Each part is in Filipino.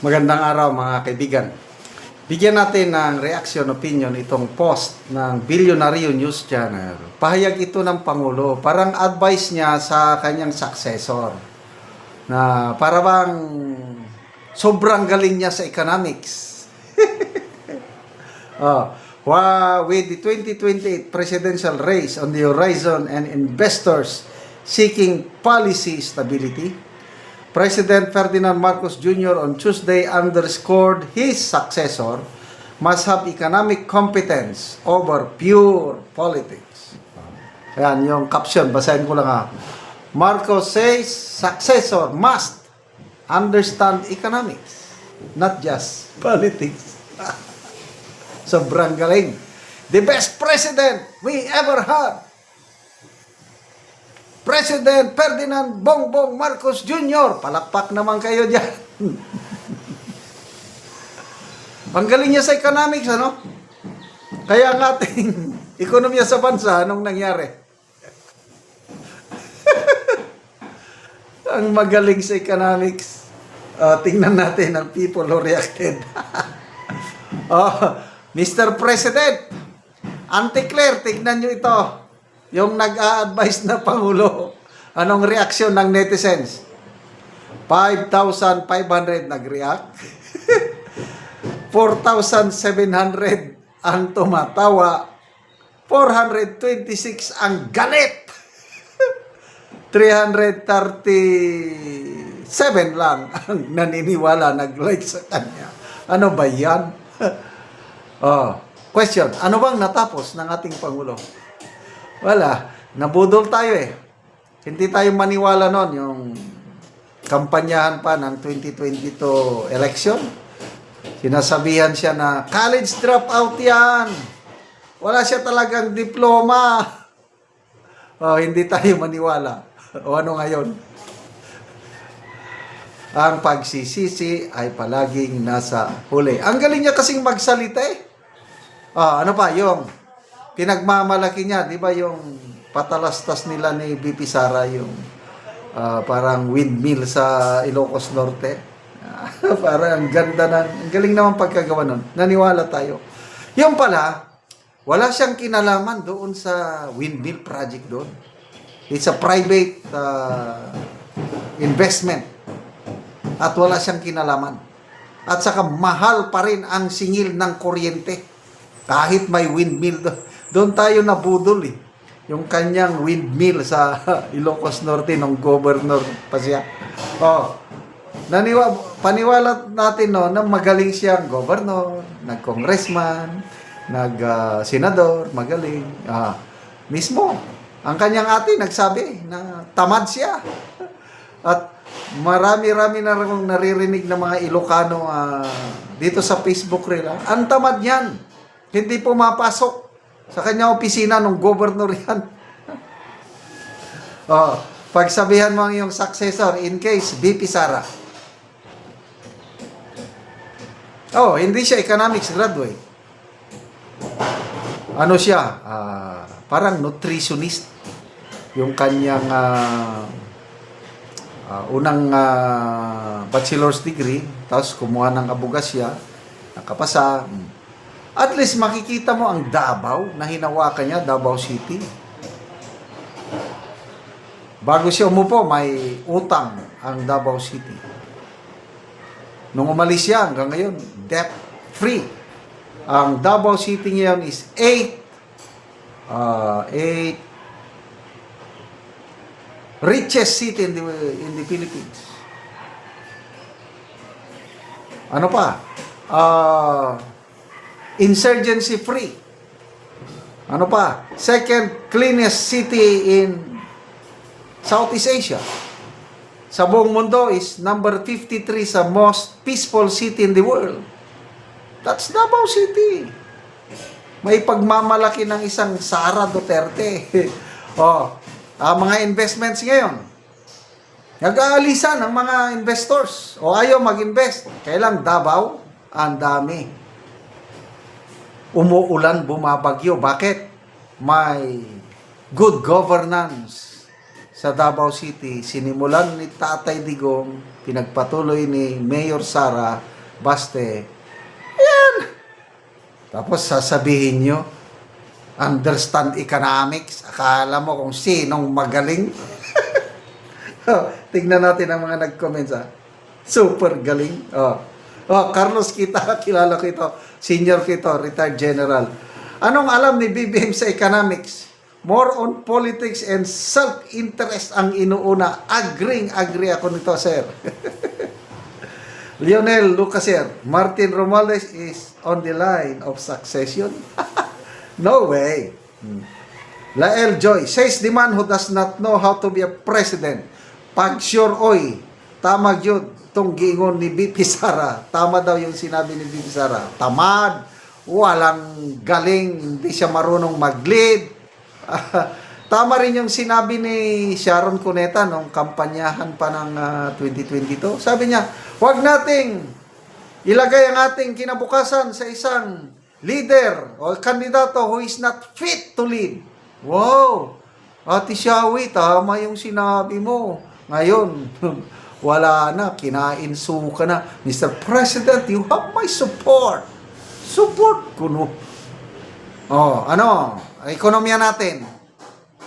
Magandang araw mga kaibigan. Bigyan natin ng reaction opinion itong post ng Bilyonaryo News Channel. Pahayag ito ng Pangulo, parang advice niya sa kanyang successor. Na para bang sobrang galing niya sa economics. With the 2028 presidential race on the horizon and investors seeking policy stability, President Ferdinand Marcos Jr. on Tuesday underscored his successor must have economic competence over pure politics. Ayan, yung caption, basahin ko lang ha. Marcos says successor must understand economics, not just politics. Sobrang galing. The best president we ever had. President Ferdinand Bongbong Marcos Jr. Palakpak naman kayo dyan. Ang galing niya sa economics, ano? Kaya ang ating ekonomiya sa bansa, anong nangyari? Ang magaling sa economics. Tingnan natin ang people who reacted. Mr. President, Auntie Claire, tignan nyo ito. Yung nag-a-advise na Pangulo. Anong reaksyon ng netizens? 5,500 nag-react. 4,700 ang tumatawa. 426 ang galit. 337 lang ang naniniwala, nag-like sa kanya. Ano ba yan? Question, ano bang natapos ng ating Pangulo? Wala, nabudol tayo eh. Hindi tayo maniwala noon yung kampanyahan pa ng 2022 election. Sinasabihan siya na college dropout yan. Wala siya talagang diploma. Hindi tayo maniwala. O ano ngayon? Ang pagsisisi ay palaging nasa huli. Ang galing niya kasing magsalita eh. Ano pa, yung pinagmamalaki niya, di ba yung patalastas nila ni BP Sara, yung parang windmill sa Ilocos Norte. Parang ang ganda ang galing naman pagkagawa nun. Naniwala tayo. Yung pala, wala siyang kinalaman doon sa windmill project doon. It's a private investment. At wala siyang kinalaman. At saka mahal pa rin ang singil ng kuryente. Kahit may windmill doon. Doon tayo nabudol eh. Yung kanyang windmill sa Ilocos Norte nung governor pa siya. Paniwala natin no, na magaling siyang governor, nag-congressman, nag-senador, magaling. Mismo, ang kanyang ate nagsabi na tamad siya. At marami-rami na rin naririnig ng mga Ilocano dito sa Facebook reel. Ang tamad niyan. Hindi pumapasok sa kanyang opisina ng governor yan. Pagsabihan mo ang iyong successor in case BP Sara. Hindi siya economics graduate. Ano siya? Parang nutritionist. Yung kanyang unang bachelor's degree, tapos kumuha ng abugasya, nakapasa. At least makikita mo ang Davao na hinawakan niya, Davao City. Bago siya umupo, may utang ang Davao City. Nung umalis siya, hanggang ngayon, debt-free. Ang Davao City ngayon is 8 richest city in the Philippines. Ano pa? Insurgency free. Ano pa? Second cleanest city in Southeast Asia. Sa buong mundo is number 53 sa most peaceful city in the world. That's Davao City. May pagmamalaki ng isang Sara Duterte. Mga investments ngayon. Nag-aalisan ang mga investors. Ayaw mag-invest. Kailang Davao, ang dami. Umuulan, bumabagyo. Bakit? May good governance sa Davao City, sinimulan ni Tatay Digong, pinagpatuloy ni Mayor Sara Baste. Yan! Tapos sasabihin nyo, understand economics. Akala mo kung sinong magaling. Tignan natin ang mga nag-comment sa super galing. Carlos kita, kilala ko ito. Senior ko ito, retired general. Anong alam ni BBM sa economics? More on politics and self-interest ang inuuna. Agree ako nito, sir. Lionel Lucaser, Martin Romualdez is on the line of succession. No way. Lael Joy, says the man who does not know how to be a president. Pag sure, oy, tama yun, itong giingon ni BP Sara. Tama daw yung sinabi ni BP Sara. Tamad, walang galing, hindi siya marunong mag-lead. Tama rin yung sinabi ni Sharon Cuneta nung kampanyahan pa ng 2022. Sabi niya, huwag nating ilagay ang ating kinabukasan sa isang leader o kandidato who is not fit to lead. Wow! Ate Shawi, tama yung sinabi mo. Ngayon, wala na, kinainsu ka na. Mr. President, you have my support. Support ko, no? Ekonomiya natin.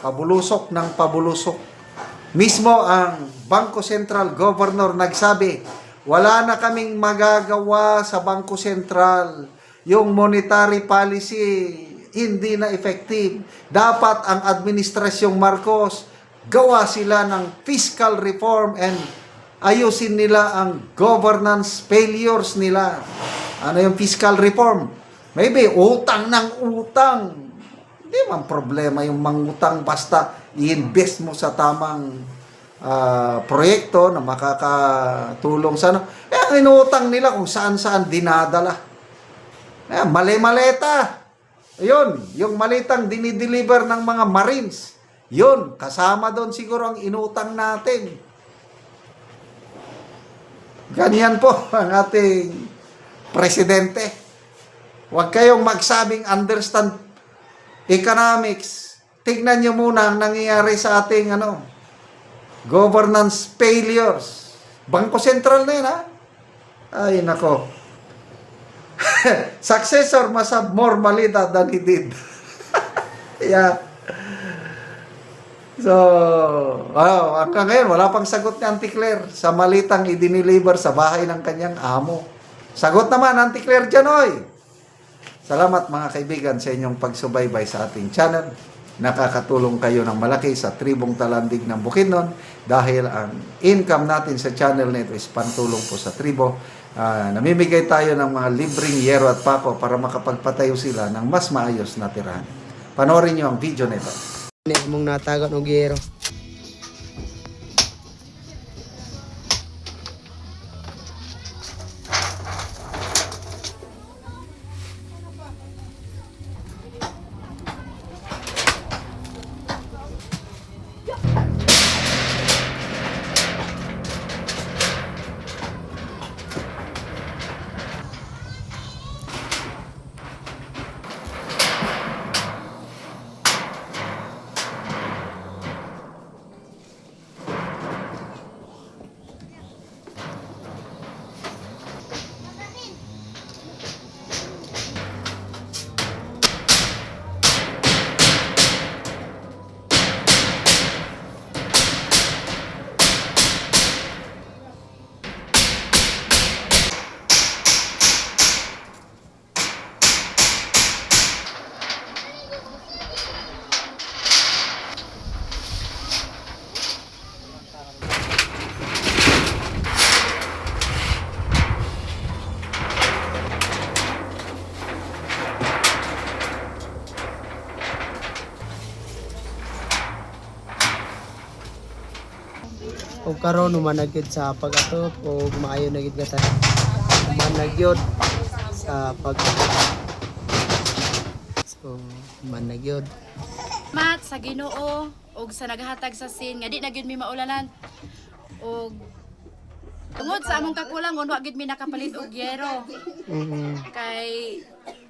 Pabulusok ng pabulusok. Mismo ang Bangko Sentral Governor nagsabi, wala na kaming magagawa sa Bangko Sentral. Yung monetary policy hindi na effective. Dapat ang Administrasyong Marcos gawa sila ng fiscal reform and ayusin nila ang governance failures nila. Ano yung fiscal reform? Maybe utang ng utang. Hindi man problema yung mangutang basta i-invest mo sa tamang proyekto na makakatulong sa ano. Ang inutang nila kung saan-saan dinadala. Mali-maleta. Ayun, yung malitang dinideliver ng mga Marines. Yun, kasama doon siguro ang inutang natin. Ganyan po ang ating presidente. Huwag kayong magsabing understand economics. Tignan nyo muna ang nangyayari sa ating governance failures. Bangko Sentral na yun, ha? Ay, nako. Successor must have more malita than he did. Yeah. So, hanggang ngayon, wala pang sagot ni Auntie Claire sa malitang idiniliver sa bahay ng kanyang amo. Sagot naman, Auntie Claire Janoy. Salamat mga kaibigan sa inyong pagsubaybay sa ating channel. Nakakatulong kayo ng malaki sa tribong Talandig ng Bukidnon dahil ang income natin sa channel nito is pantulong po sa tribo. Namimigay tayo ng mga libreng yero at pako para makapagpatayo sila ng mas maayos na tirahan. Panoorin nyo ang video nito. Mong natagot ng gero. O karon humanagid sa pag-atop o maayo na gid ka ta. Humanagyod sa pag-atop. So, humanagyod. Mat sa Ginoo og sa naghatag sa sin nga di na gyud mi maulanan og tungod sa among kakulangon wa gyud mi nakapalit og yero. Kay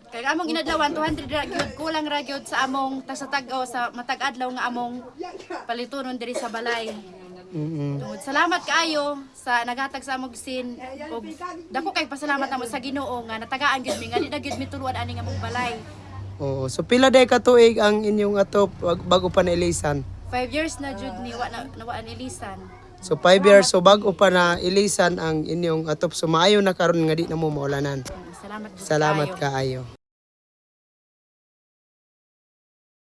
Kay among inadlawan 200 ra gyud kulang ra gyud sa among tasatag-o sa matag adlaw nga among palitunon diri sa balay. Tungod salamat kaayo sa naghatag sa among sin ug dako kay pasalamat namo sa Ginoo nga natagaan gyud mi nga di na gyud mituluan ani nga among balay. Oo. So pila day ka tuig ang inyong atop bago pa nailisan? 5 years na jud ni wa nilisan. So 5 years so bago pa na ilisan ang inyong atop so maayo na karon nga di na mo maulanan. Salamat jud Salamat kaayo. kaayo.